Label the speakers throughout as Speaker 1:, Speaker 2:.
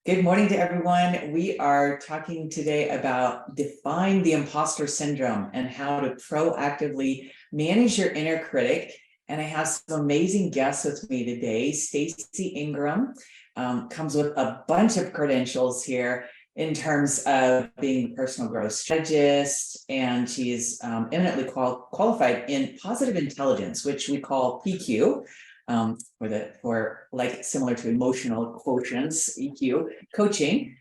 Speaker 1: Good morning to everyone. We are talking today about defying the imposter syndrome and how to proactively manage your inner critic. And I have some amazing guests with me today. Stacy Ingram comes with a bunch of credentials here in terms of being a personal growth strategist, and she's eminently qualified in positive intelligence, which we call PQ. For like similar to emotional quotients, EQ coaching,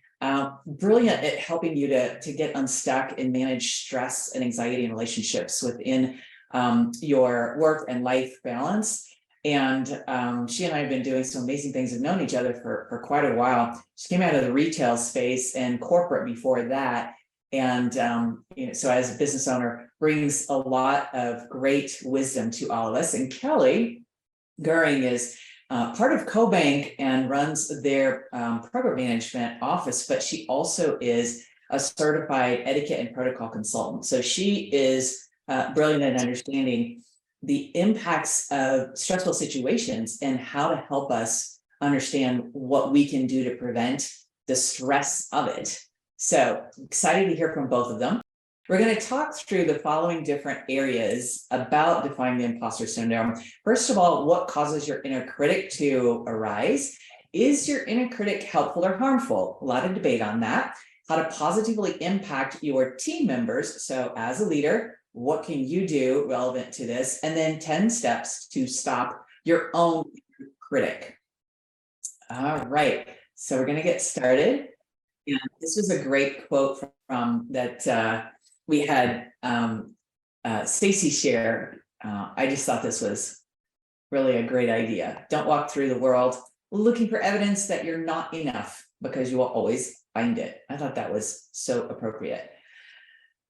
Speaker 1: brilliant at helping you to get unstuck and manage stress and anxiety in relationships within your work and life balance. And she and I have been doing some amazing things and known each other for quite a while. She came out of the retail space and corporate before that. And so as a business owner, brings a lot of great wisdom to all of us. And Kelly Goering is part of CoBank and runs their program management office, but she also is a certified etiquette and protocol consultant. So she is brilliant at understanding the impacts of stressful situations and how to help us understand what we can do to prevent the stress of it. So excited to hear from both of them. We're going to talk through the following different areas about defying the imposter syndrome. First of all, what causes your inner critic to arise? Is your inner critic helpful or harmful? A lot of debate on that. How to positively impact your team members. So as a leader, what can you do relevant to this? And then 10 steps to stop your own critic. All right, so we're going to get started. And this was a great quote from that we had Stacy share. I just thought this was really a great idea. Don't walk through the world looking for evidence that you're not enough, because you will always find it. I thought that was so appropriate.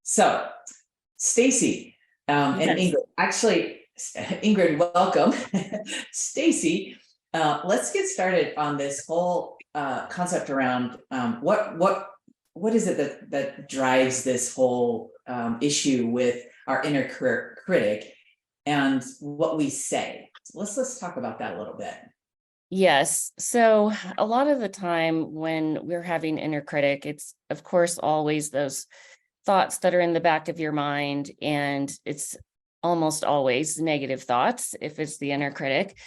Speaker 1: So Stacy and Ingrid, actually, Ingrid, welcome. Stacy, let's get started on this whole concept around what is it that drives this whole issue with our inner critic and what we say. So let's talk about that a little bit.
Speaker 2: Yes. So a lot of the time when we're having inner critic, it's of course always those thoughts that are in the back of your mind, and it's almost always negative thoughts if it's the inner critic.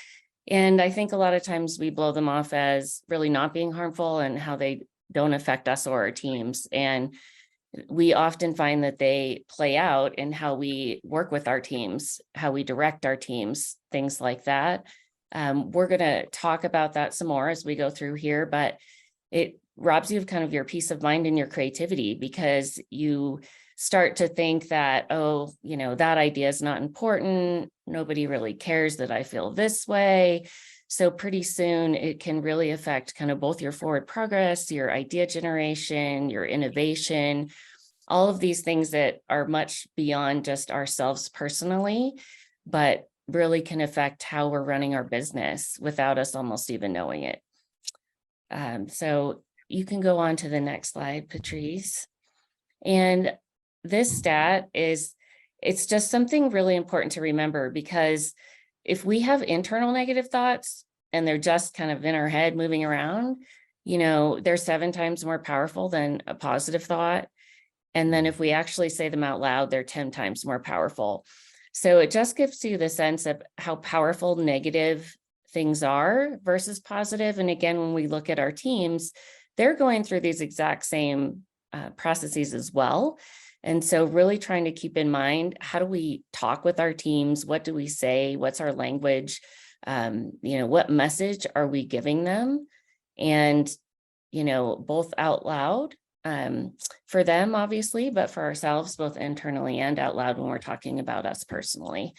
Speaker 2: And I think a lot of times we blow them off as really not being harmful and how they don't affect us or our teams. And we often find that they play out in how we work with our teams, how we direct our teams, things like that. We're going to talk about that some more as we go through here, but it robs you of kind of your peace of mind and your creativity, because you start to think that, oh, that idea is not important. Nobody really cares that I feel this way. So pretty soon it can really affect kind of both your forward progress, your idea generation, your innovation, all of these things that are much beyond just ourselves personally, but really can affect how we're running our business without us almost even knowing it. So you can go on to the next slide, Patrice. And this stat it's just something really important to remember, because if we have internal negative thoughts and they're just kind of in our head moving around, they're 7 times more powerful than a positive thought. And then if we actually say them out loud, they're 10 times more powerful. So it just gives you the sense of how powerful negative things are versus positive. And again, when we look at our teams, they're going through these exact same processes as well. And so really trying to keep in mind, how do we talk with our teams? What do we say? What's our language? What message are we giving them? And, both out loud for them, obviously, but for ourselves, both internally and out loud when we're talking about us personally.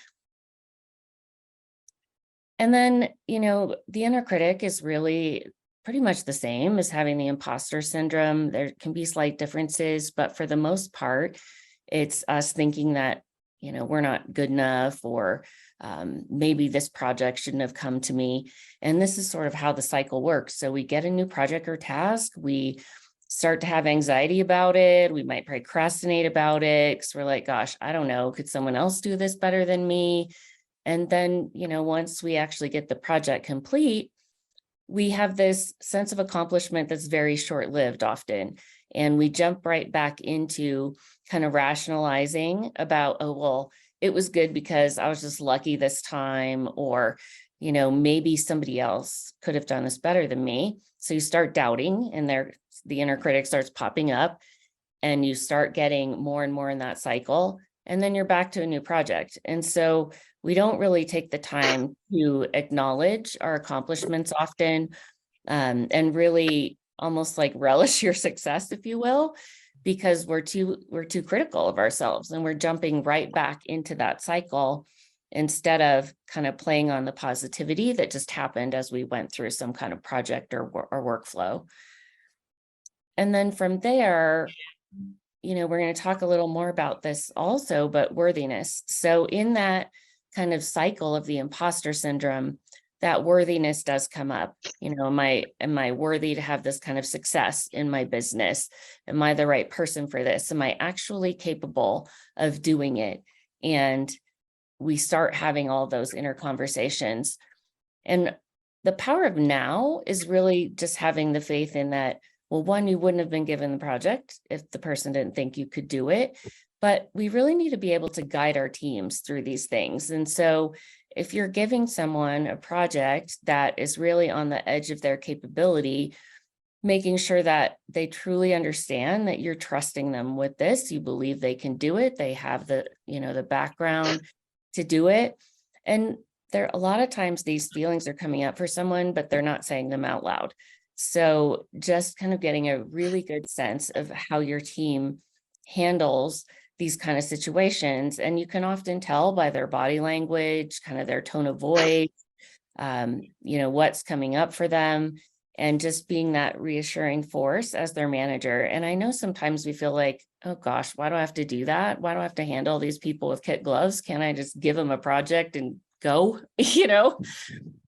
Speaker 2: And then, the inner critic is really pretty much the same as having the imposter syndrome. There can be slight differences, but for the most part, it's us thinking that, we're not good enough, or maybe this project shouldn't have come to me. And this is sort of how the cycle works. So we get a new project or task, we start to have anxiety about it. We might procrastinate about it because we're like, gosh, I don't know, could someone else do this better than me? And then, once we actually get the project complete, we have this sense of accomplishment that's very short-lived often. And we jump right back into kind of rationalizing about, oh, well, it was good because I was just lucky this time, or, maybe somebody else could have done this better than me. So you start doubting, and the inner critic starts popping up, and you start getting more and more in that cycle. And then you're back to a new project. And so we don't really take the time to acknowledge our accomplishments often, and really almost like relish your success, if you will, because we're too critical of ourselves, and we're jumping right back into that cycle instead of kind of playing on the positivity that just happened as we went through some kind of project or workflow. And then from there, we're going to talk a little more about this also, but worthiness. So in that kind of cycle of the imposter syndrome, that worthiness does come up. Am I worthy to have this kind of success in my business? Am I the right person for this? Am I actually capable of doing it? And we start having all those inner conversations. And the power of now is really just having the faith in that, well, one, you wouldn't have been given the project if the person didn't think you could do it, but we really need to be able to guide our teams through these things. And so if you're giving someone a project that is really on the edge of their capability, making sure that they truly understand that you're trusting them with this, you believe they can do it, they have the background to do it. And a lot of times these feelings are coming up for someone, but they're not saying them out loud. So just kind of getting a really good sense of how your team handles these kind of situations. And you can often tell by their body language, kind of their tone of voice, what's coming up for them, and just being that reassuring force as their manager. And I know sometimes we feel like, oh gosh, why do I have to do that? Why do I have to handle these people with kid gloves? Can't I just give them a project and go,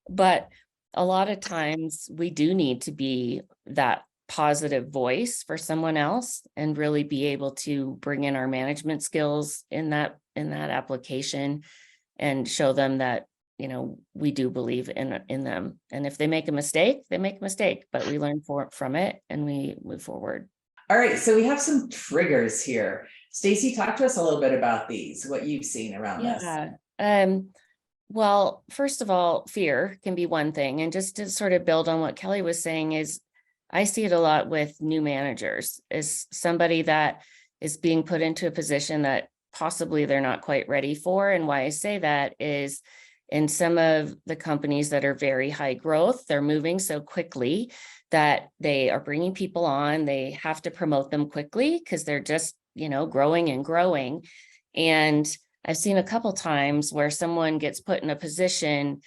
Speaker 2: But a lot of times we do need to be that positive voice for someone else and really be able to bring in our management skills in that application and show them that, we do believe in them. And if they make a mistake, they make a mistake, but we learn from it and we move forward.
Speaker 1: All right, so we have some triggers here. Stacy, talk to us a little bit about these, what you've seen around this.
Speaker 2: Well, first of all, fear can be one thing. And just to sort of build on what Kelly was saying is, I see it a lot with new managers, is somebody that is being put into a position that possibly they're not quite ready for. And why I say that is, in some of the companies that are very high growth, they're moving so quickly that they are bringing people on. They have to promote them quickly because they're just, growing and growing. And I've seen a couple times where someone gets put in a position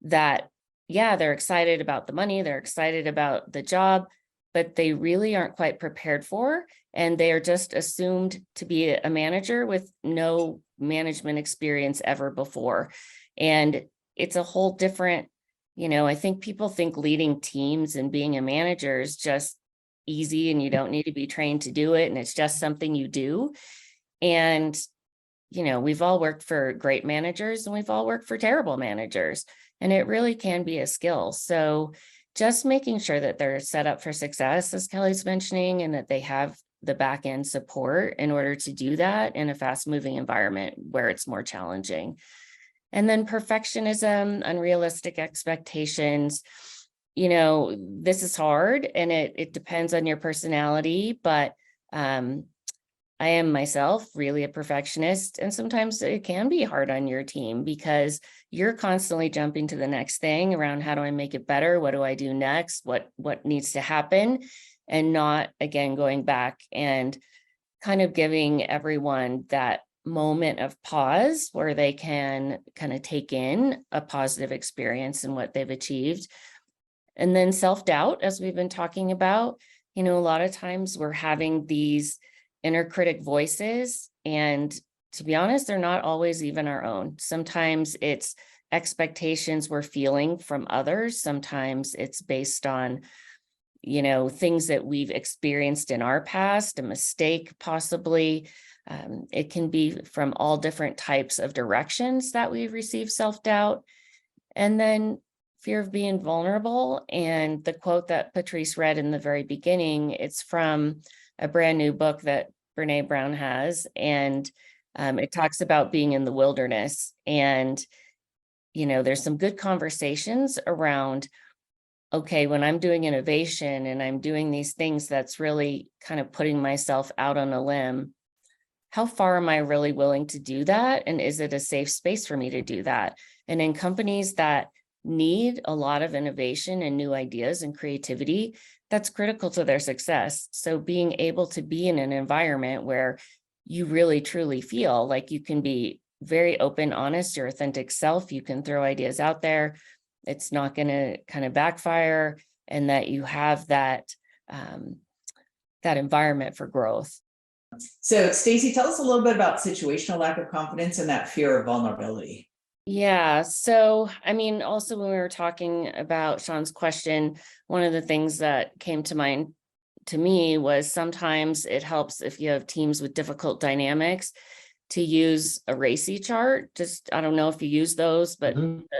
Speaker 2: that, yeah, they're excited about the money, they're excited about the job, but they really aren't quite prepared for, and they are just assumed to be a manager with no management experience ever before. And it's a whole different, I think people think leading teams and being a manager is just easy and you don't need to be trained to do it. And it's just something you do. And, we've all worked for great managers and we've all worked for terrible managers, and it really can be a skill. So just making sure that they're set up for success, as Kelly's mentioning, and that they have the back end support in order to do that in a fast moving environment where it's more challenging. And then perfectionism, unrealistic expectations. This is hard and it depends on your personality, but I am myself really a perfectionist. And sometimes it can be hard on your team because you're constantly jumping to the next thing around, how do I make it better? What do I do next? What needs to happen? And not, again, going back and kind of giving everyone that moment of pause where they can kind of take in a positive experience and what they've achieved. And then self-doubt, as we've been talking about, a lot of times we're having these inner critic voices, and to be honest, they're not always even our own. Sometimes it's expectations we're feeling from others. Sometimes it's based on things that we've experienced in our past, a mistake possibly. It can be from all different types of directions that we receive self-doubt. And then fear of being vulnerable. And the quote that Patrice read in the very beginning, it's from a brand new book that Brene Brown has. And it talks about being in the wilderness. And, there's some good conversations around, okay, when I'm doing innovation and I'm doing these things that's really kind of putting myself out on a limb, how far am I really willing to do that? And is it a safe space for me to do that? And in companies that need a lot of innovation and new ideas and creativity, that's critical to their success. So being able to be in an environment where you really truly feel like you can be very open, honest, your authentic self, you can throw ideas out there, it's not going to kind of backfire, and that you have that environment for growth.
Speaker 1: So Stacey, tell us a little bit about situational lack of confidence and that fear of vulnerability.
Speaker 2: Yeah. So, also when we were talking about Sean's question, one of the things that came to mind to me was sometimes it helps if you have teams with difficult dynamics to use a RACI chart. I don't know if you use those, but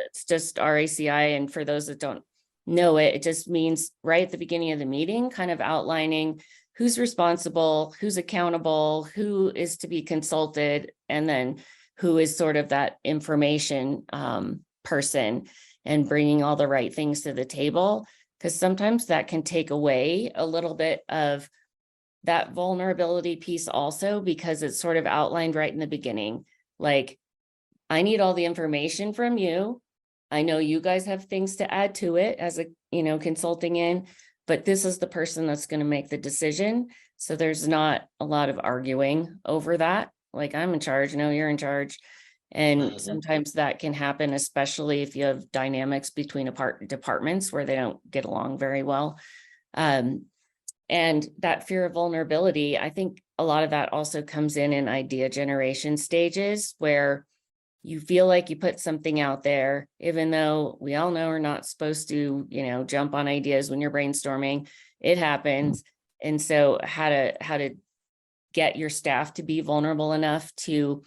Speaker 2: it's just RACI. And for those that don't know it, it just means right at the beginning of the meeting, kind of outlining who's responsible, who's accountable, who is to be consulted, and then who is sort of that information person, and bringing all the right things to the table. Because sometimes that can take away a little bit of that vulnerability piece also, because it's sort of outlined right in the beginning. Like, I need all the information from you. I know you guys have things to add to it as a, consulting in, but this is the person that's going to make the decision. So there's not a lot of arguing over that. Like, I'm in charge. No, you're in charge. And sometimes that can happen, especially if you have dynamics between departments where they don't get along very well. And that fear of vulnerability, I think a lot of that also comes in idea generation stages, where you feel like you put something out there, even though we all know we're not supposed to, jump on ideas when you're brainstorming. It happens. And so how to get your staff to be vulnerable enough to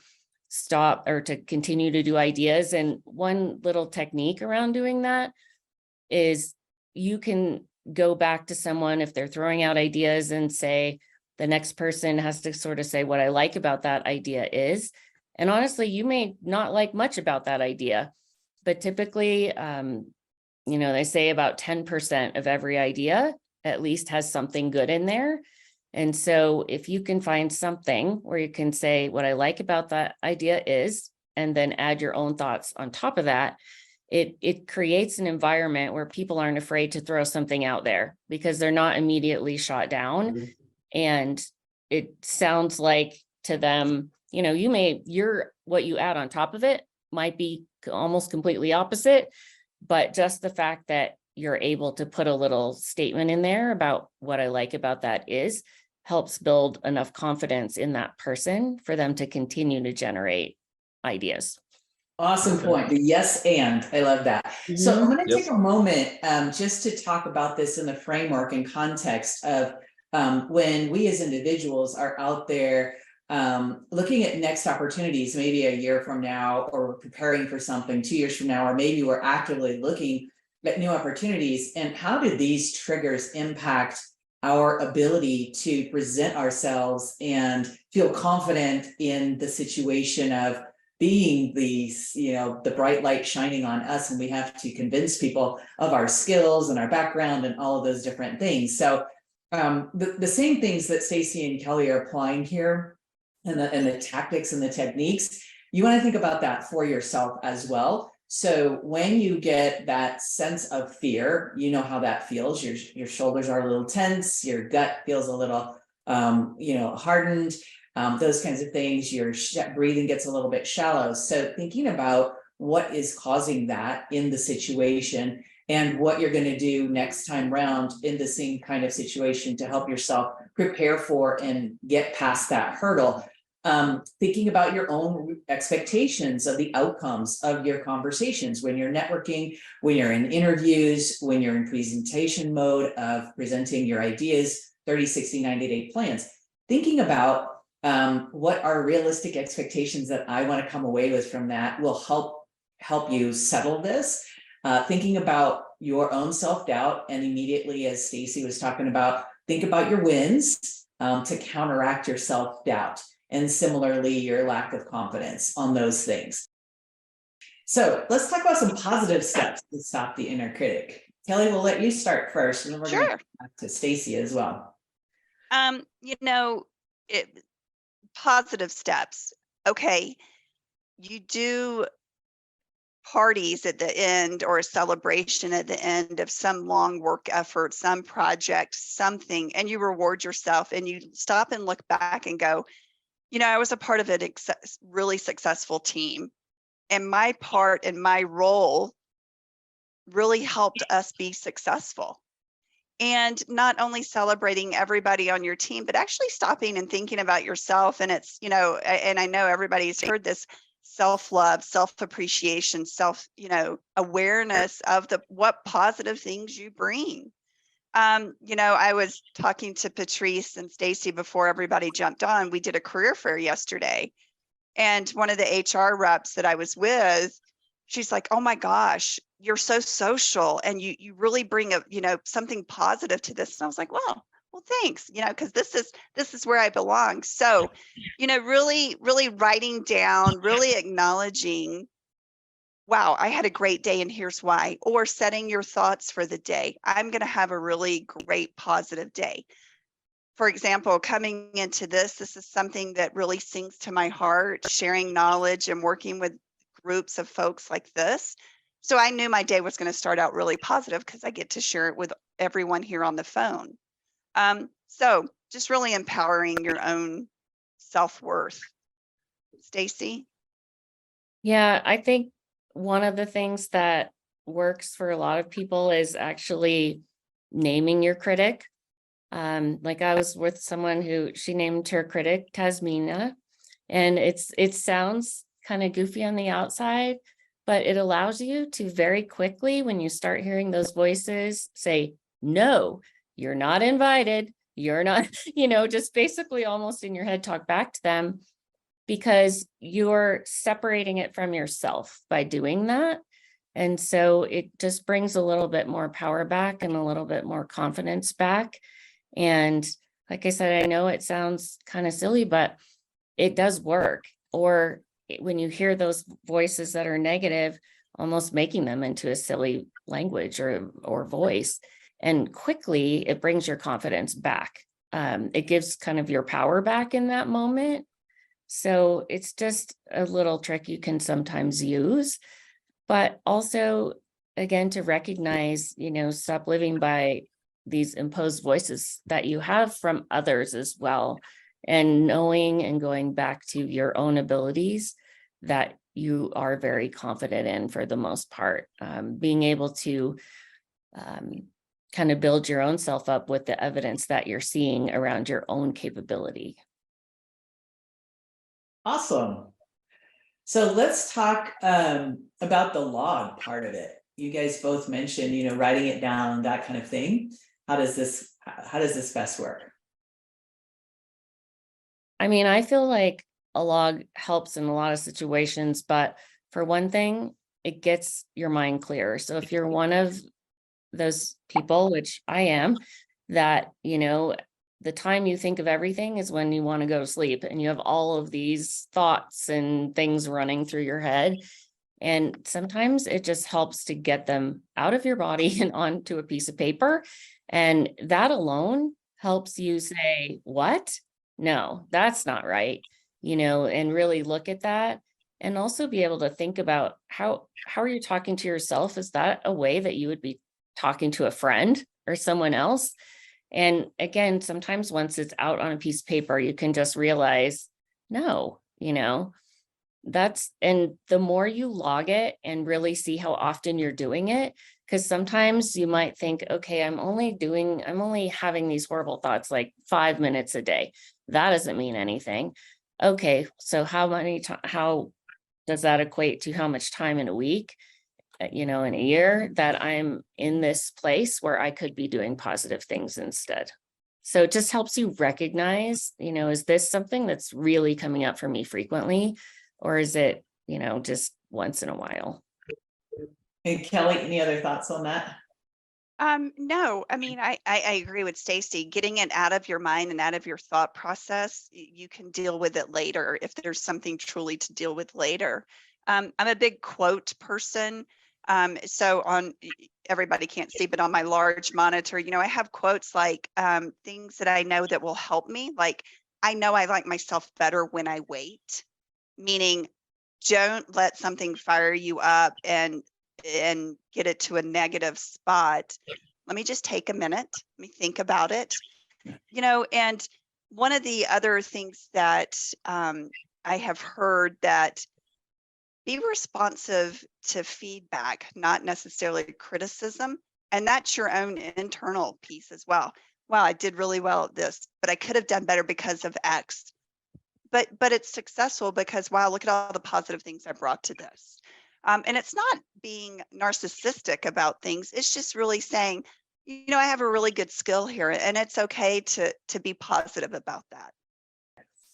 Speaker 2: stop or to continue to do ideas. And one little technique around doing that is you can go back to someone if they're throwing out ideas and say, the next person has to sort of say what I like about that idea is. And honestly, you may not like much about that idea, but typically, they say about 10% of every idea at least has something good in there. And so if you can find something where you can say what I like about that idea is, and then add your own thoughts on top of that, it creates an environment where people aren't afraid to throw something out there because they're not immediately shot down. And it sounds like to them, what you add on top of it might be almost completely opposite, but just the fact that you're able to put a little statement in there about what I like about that is helps build enough confidence in that person for them to continue to generate ideas.
Speaker 1: Awesome point. The yes, and I love that. So I'm going to take a moment just to talk about this in the framework and context of when we as individuals are out there looking at next opportunities, maybe a year from now, or preparing for something 2 years from now, or maybe we're actively looking at new opportunities. And how do these triggers impact our ability to present ourselves and feel confident in the situation of being the bright light shining on us, and we have to convince people of our skills and our background and all of those different things. So the same things that Stacey and Kelly are applying here, and the tactics and the techniques, you want to think about that for yourself as well. So when you get that sense of fear, you know how that feels. Your shoulders are a little tense, your gut feels a little hardened. Those kinds of things, your breathing gets a little bit shallow. So thinking about what is causing that in the situation and what you're going to do next time round in the same kind of situation to help yourself prepare for and get past that hurdle. Thinking about your own expectations of the outcomes of your conversations when you're networking, when you're in interviews, when you're in presentation mode of presenting your ideas, 30, 60, 90-day plans. Thinking about what are realistic expectations that I want to come away with from that will help you settle this. thinking about your own self-doubt, and immediately, as Stacy was talking about, think about your wins to counteract your self-doubt, and similarly your lack of confidence on those things. So let's talk about some positive steps to stop the inner critic. Kelly, we'll let you start first, and then we're going to
Speaker 3: Sure.
Speaker 1: come back to Stacy as well.
Speaker 3: You know, positive steps. Okay, you do parties at the end or a celebration at the end of some long work effort, some project, something, and you reward yourself and you stop and look back and go, I was a part of a really successful team, and my part and my role really helped us be successful. And not only celebrating everybody on your team, but actually stopping and thinking about yourself. And it's, and I know everybody's heard this: self-love, self-appreciation, awareness of what positive things you bring. I was talking to Patrice and Stacy before everybody jumped on. We did a career fair yesterday, and one of the HR reps that I was with, she's like, "Oh my gosh, you're so social, and you really bring something positive to this." And I was like, well, thanks, because this is where I belong. So, really writing down, really acknowledging, wow, I had a great day and here's why, or setting your thoughts for the day. I'm going to have a really great positive day. For example, coming into this is something that really sings to my heart, sharing knowledge and working with groups of folks like this. So I knew my day was going to start out really positive because I get to share it with everyone here on the phone. So just really empowering your own self-worth. Stacy?
Speaker 2: Yeah, I think one of the things that works for a lot of people is actually naming your critic. Like I was with someone who she named her critic Tasmina, and it sounds kind of goofy on the outside, but it allows you to very quickly, when you start hearing those voices, say, no, you're not invited. You're not, just basically almost in your head, talk back to them, because you're separating it from yourself by doing that. And so it just brings a little bit more power back and a little bit more confidence back. And like I said, I know it sounds kind of silly, but it does work. Or when you hear those voices that are negative, almost making them into a silly language or voice, and quickly it brings your confidence back. It gives kind of your power back in that moment. So it's just a little trick you can sometimes use, but also, again, to recognize, stop living by these imposed voices that you have from others as well, and knowing and going back to your own abilities that you are very confident in for the most part, being able to kind of build your own self up with the evidence that you're seeing around your own capability.
Speaker 1: Awesome. So let's talk about the log part of it. You guys both mentioned, writing it down, that kind of thing. How does this best work?
Speaker 2: I mean, I feel like a log helps in a lot of situations, but for one thing, it gets your mind clear. So if you're one of those people, which I am, that, the time you think of everything is when you want to go to sleep, and you have all of these thoughts and things running through your head. And sometimes it just helps to get them out of your body and onto a piece of paper. And that alone helps you say, what? No, that's not right. And really look at that, and also be able to think about how are you talking to yourself? Is that a way that you would be talking to a friend or someone else? And again, sometimes once it's out on a piece of paper, you can just realize, no, and the more you log it and really see how often you're doing it, because sometimes you might think, okay, I'm only having these horrible thoughts like 5 minutes a day. That doesn't mean anything. Okay, so how does that equate to how much time in a week, in a year, that I'm in this place where I could be doing positive things instead? So it just helps you recognize, is this something that's really coming up for me frequently, or is it, just once in a while?
Speaker 1: And Kelly, any other thoughts on that?
Speaker 3: No, I mean, I agree with Stacy. Getting it out of your mind and out of your thought process, you can deal with it later if there's something truly to deal with later. I'm a big quote person. So everybody can't see, but on my large monitor, I have quotes like things that I know that will help me. Like, I know I like myself better when I wait, meaning don't let something fire you up and get it to a negative spot. Let me just take a minute. Let me think about it. And one of the other things that I have heard, that be responsive to feedback, not necessarily criticism. And that's your own internal piece as well. Wow, I did really well at this, but I could have done better because of X. But it's successful because, wow, look at all the positive things I brought to this. And it's not being narcissistic about things. It's just really saying, I have a really good skill here, and it's okay to be positive about that.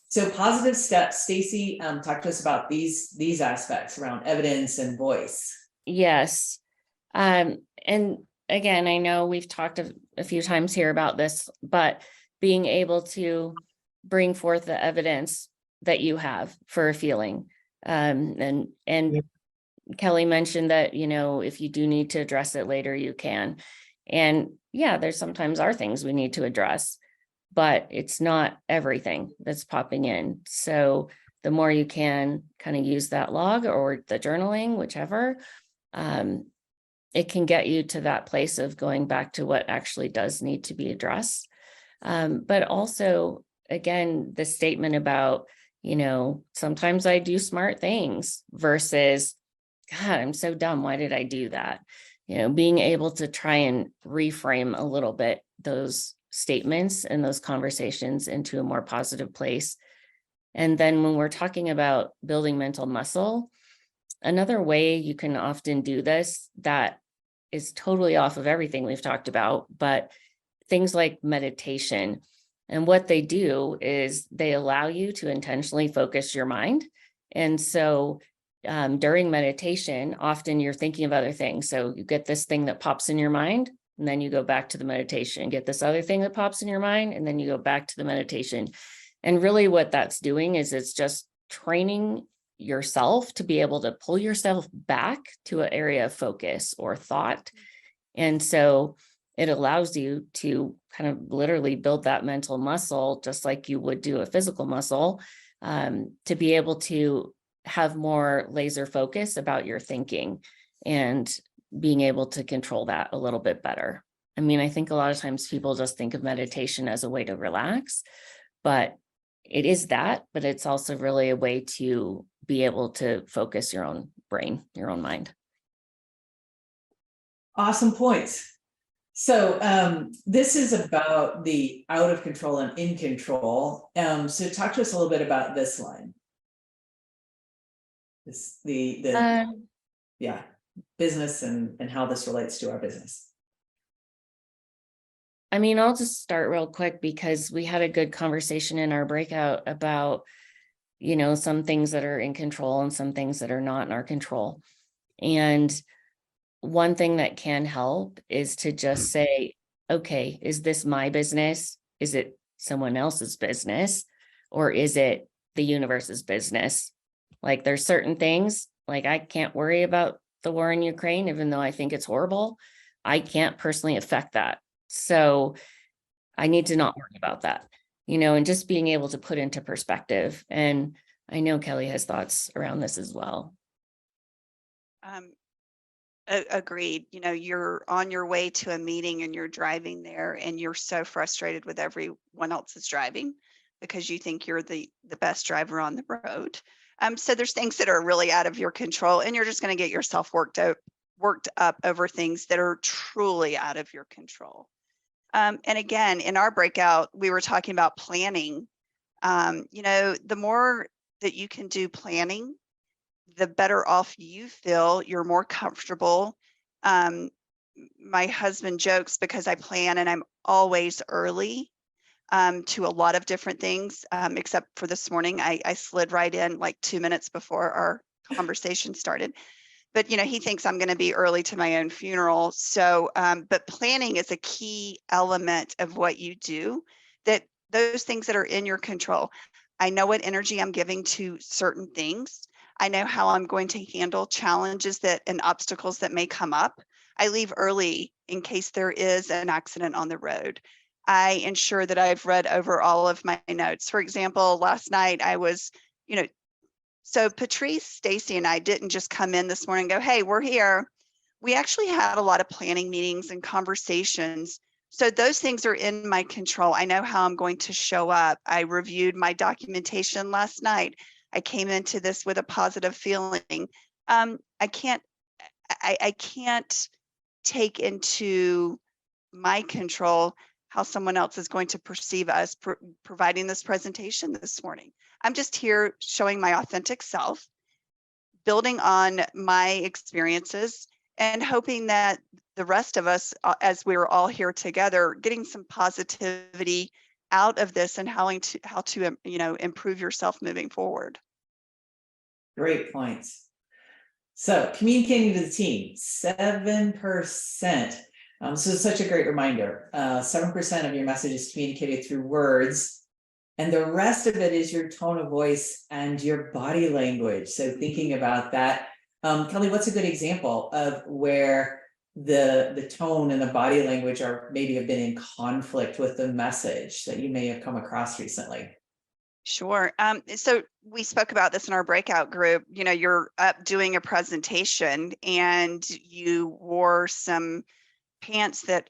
Speaker 1: So positive steps, Stacy, talk to us about these aspects around evidence and voice.
Speaker 2: Yes. And again, I know we've talked a few times here about this, but being able to bring forth the evidence that you have for a feeling. And Kelly mentioned that, if you do need to address it later, you can. And yeah, there's sometimes are things we need to address, but it's not everything that's popping in. So the more you can kind of use that log or the journaling, whichever, it can get you to that place of going back to what actually does need to be addressed. But also, again, the statement about, sometimes I do smart things versus, God, I'm so dumb. Why did I do that? Being able to try and reframe a little bit those statements and those conversations into a more positive place. And then when we're talking about building mental muscle, another way you can often do this that is totally off of everything we've talked about, but things like meditation. And what they do is they allow you to intentionally focus your mind. And so during meditation, often you're thinking of other things. So you get this thing that pops in your mind, and then you go back to the meditation, get this other thing that pops in your mind, and then you go back to the meditation. And really what that's doing is it's just training yourself to be able to pull yourself back to an area of focus or thought. And so it allows you to kind of literally build that mental muscle, just like you would do a physical muscle, to be able to have more laser focus about your thinking and being able to control that a little bit better. I mean, I think a lot of times people just think of meditation as a way to relax, but it is that, but it's also really a way to be able to focus your own brain, your own mind.
Speaker 1: Awesome points. So this is about the out of control and in control. So talk to us a little bit about this line. This business and how this relates to our business.
Speaker 2: I mean, I'll just start real quick because we had a good conversation in our breakout about, some things that are in control and some things that are not in our control. And one thing that can help is to just say, okay, is this my business? Is it someone else's business? Or is it the universe's business? Like there's certain things, like I can't worry about the war in Ukraine, even though I think it's horrible. I can't personally affect that. So I need to not worry about that, and just being able to put into perspective. And I know Kelly has thoughts around this as well.
Speaker 3: Agreed. You're on your way to a meeting and you're driving there and you're so frustrated with everyone else's driving because you think you're the best driver on the road. So there's things that are really out of your control, and you're just going to get yourself worked up over things that are truly out of your control. And again, in our breakout, we were talking about planning. The more that you can do planning, the better off you feel. You're more comfortable. My husband jokes because I plan and I'm always early to a lot of different things, except for this morning. I slid right in like 2 minutes before our conversation started. but he thinks I'm going to be early to my own funeral. So, but planning is a key element of what you do, that those things that are in your control. I know what energy I'm giving to certain things. I know how I'm going to handle challenges and obstacles that may come up. I leave early in case there is an accident on the road. I ensure that I've read over all of my notes. For example, last night I was, so Patrice, Stacy, and I didn't just come in this morning and go, hey, we're here. We actually had a lot of planning meetings and conversations. So those things are in my control. I know how I'm going to show up. I reviewed my documentation last night. I came into this with a positive feeling. I can't take into my control how someone else is going to perceive us providing this presentation this morning. I'm just here showing my authentic self, building on my experiences, and hoping that the rest of us, as we're all here together, getting some positivity out of this and how to improve yourself moving forward.
Speaker 1: Great points. So communicating to the team, 7%. So it's such a great reminder. 7% of your message is communicated through words, and the rest of it is your tone of voice and your body language. So thinking about that, Kelly, what's a good example of where the tone and the body language are maybe have been in conflict with the message that you may have come across recently?
Speaker 3: Sure. So we spoke about this in our breakout group. You're up doing a presentation and you wore some pants that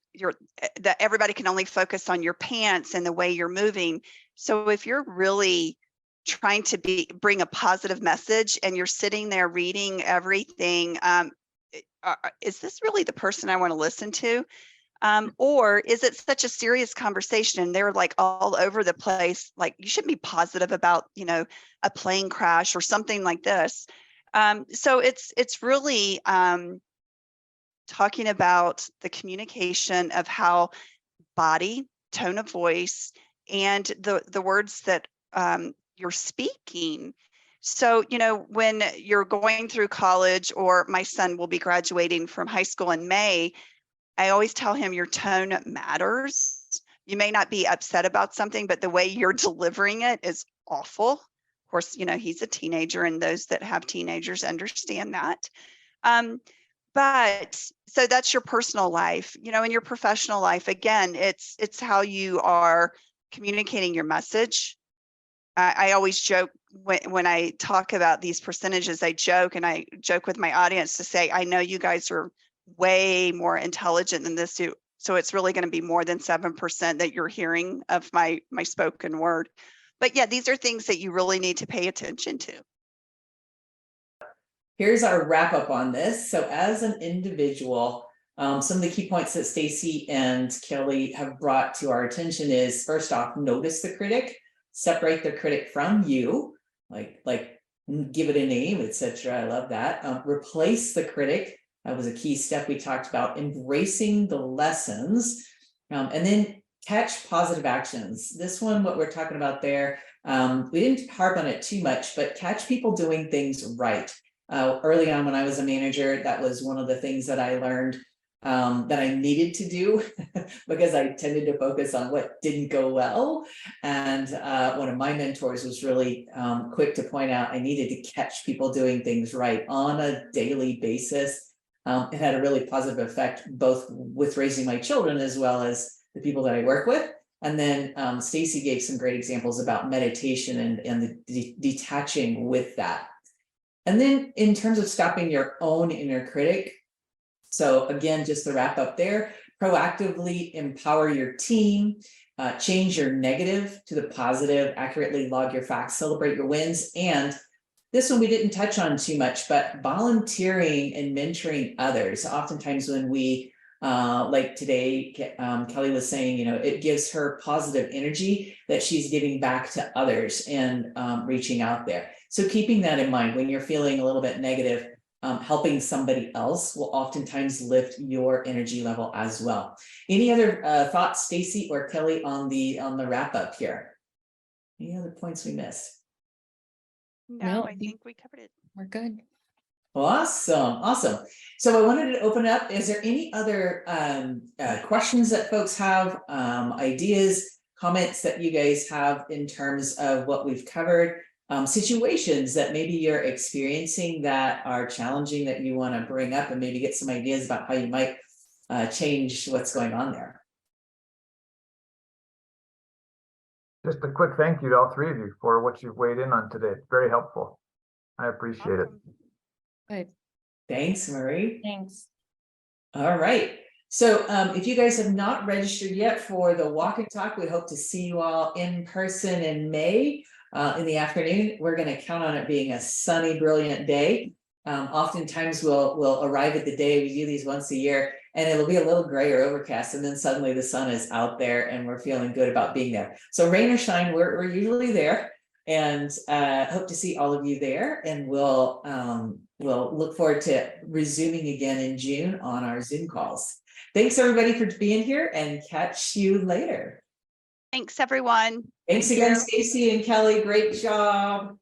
Speaker 3: everybody can only focus on your pants and the way you're moving. So if you're really trying to bring a positive message and you're sitting there reading everything, is this really the person I want to listen to? Or is it such a serious conversation and they're like all over the place? Like, you shouldn't be positive about, a plane crash or something like this. So it's really talking about the communication of how body, tone of voice, and the words that you're speaking. So, when you're going through college, or my son will be graduating from high school in May, I always tell him your tone matters. You may not be upset about something, but the way you're delivering it is awful. Of course, he's a teenager, and those that have teenagers understand that. But so that's your personal life, in your professional life. Again, it's how you are communicating your message. I always joke when I talk about these percentages, I joke with my audience to say, I know you guys are way more intelligent than this, so it's really going to be more than 7% that you're hearing of my spoken word. But yeah, these are things that you really need to pay attention to.
Speaker 1: Here's our wrap up on this. So as an individual, some of the key points that Stacy and Kelly have brought to our attention is, first off, notice the critic, separate the critic from you, like give it a name, etc. I love that. Replace the critic. That was a key step we talked about, embracing the lessons, and then catch positive actions. This one, what we're talking about there, we didn't harp on it too much, but catch people doing things right. Early on when I was a manager, that was one of the things that I learned that I needed to do because I tended to focus on what didn't go well. And one of my mentors was really quick to point out I needed to catch people doing things right on a daily basis. It had a really positive effect, both with raising my children as well as the people that I work with. And then Stacy gave some great examples about meditation and the detaching with that. And then in terms of stopping your own inner critic, so again, just to wrap up there, proactively empower your team, change your negative to the positive, accurately log your facts, celebrate your wins. And this one we didn't touch on too much, but volunteering and mentoring others. Oftentimes when we, like today, Kelly was saying, it gives her positive energy that she's giving back to others and reaching out there. So keeping that in mind when you're feeling a little bit negative, helping somebody else will oftentimes lift your energy level as well. Any other thoughts, Stacy or Kelly, on the wrap up here? Any other points we missed?
Speaker 3: No, I think we covered it.
Speaker 2: We're good.
Speaker 1: Awesome. So I wanted to open up. Is there any other questions that folks have, ideas, comments that you guys have in terms of what we've covered? Situations that maybe you're experiencing that are challenging that you want to bring up and maybe get some ideas about how you might change what's going on there.
Speaker 4: Just a quick thank you to all three of you for what you've weighed in on today. It's very helpful. I appreciate it.
Speaker 2: Good.
Speaker 1: Thanks, Marie.
Speaker 2: Thanks.
Speaker 1: All right. So if you guys have not registered yet for the walk and talk, we hope to see you all in person in May in the afternoon. We're going to count on it being a sunny, brilliant day. Oftentimes we'll arrive at the day. We do these once a year and it'll be a little gray or overcast. And then suddenly the sun is out there and we're feeling good about being there. So rain or shine, we're usually there, and hope to see all of you there. And we'll look forward to resuming again in June on our Zoom calls. Thanks everybody for being here, and catch you later.
Speaker 3: Thanks, everyone.
Speaker 1: Thanks again, Stacy and Kelly. Great job.